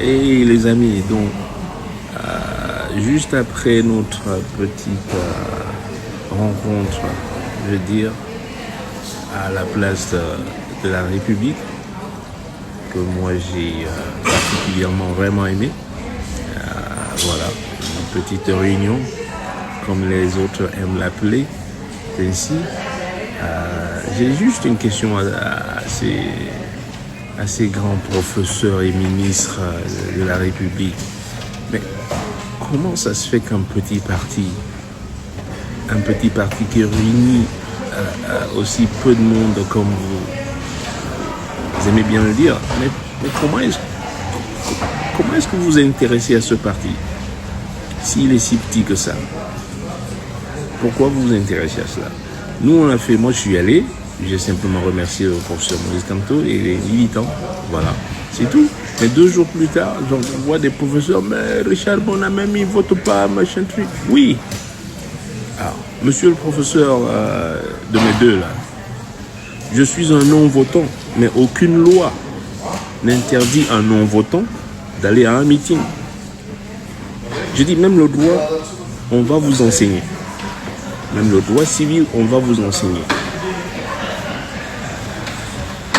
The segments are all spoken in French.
Et les amis, donc, juste après notre petite rencontre, je veux dire, à la place de la République, que moi j'ai particulièrement vraiment aimé, voilà, une petite réunion, comme les autres aiment l'appeler, ainsi. J'ai juste une question à ces grands professeurs et ministres de la République. Mais comment ça se fait qu'un petit parti qui réunit aussi peu de monde comme vous aimez bien le dire, mais comment est-ce que vous vous intéressez à ce parti s'il est si petit que ça? Pourquoi vous vous intéressez à cela? Nous, on a fait, moi je suis allé, j'ai simplement remercié le professeur Maurice Kamto et les militants, voilà, c'est tout. Mais 2 jours plus tard, j'en vois des professeurs, mais Richard Bonamem, il ne vote pas, machin truc. Oui. Alors, monsieur le professeur de mes deux là, je suis un non-votant, mais aucune loi n'interdit à un non-votant d'aller à un meeting. Je dis même le droit, on va vous enseigner. Même le droit civil, on va vous enseigner.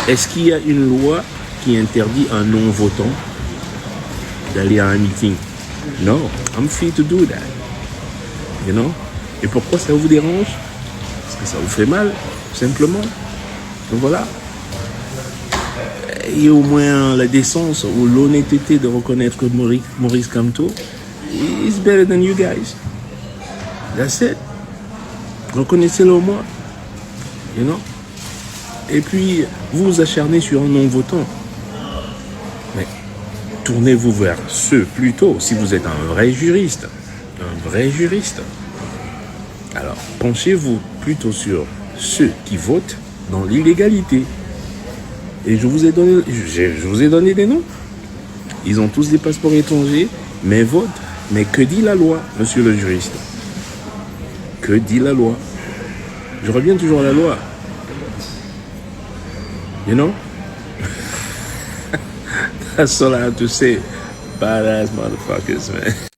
Est-ce qu'il y a une loi qui interdit à un non-votant d'aller à un meeting? No, I'm free to do that. You know? Et pourquoi ça vous dérange? Parce que ça vous fait mal, simplement. Donc voilà. Et au moins la décence ou l'honnêteté de reconnaître que Maurice Kamto is better than you guys. That's it. Reconnaissez-le au moins. You know? Et puis, vous vous acharnez sur un non-votant. Mais tournez-vous vers ceux plutôt, si vous êtes un vrai juriste. Un vrai juriste. Alors, penchez-vous plutôt sur ceux qui votent dans l'illégalité. Et je vous ai donné des noms. Ils ont tous des passeports étrangers, mais votent. Mais que dit la loi, monsieur le juriste? Que dit la loi? Je reviens toujours à la loi. You know? That's all I have to say. Badass motherfuckers, man.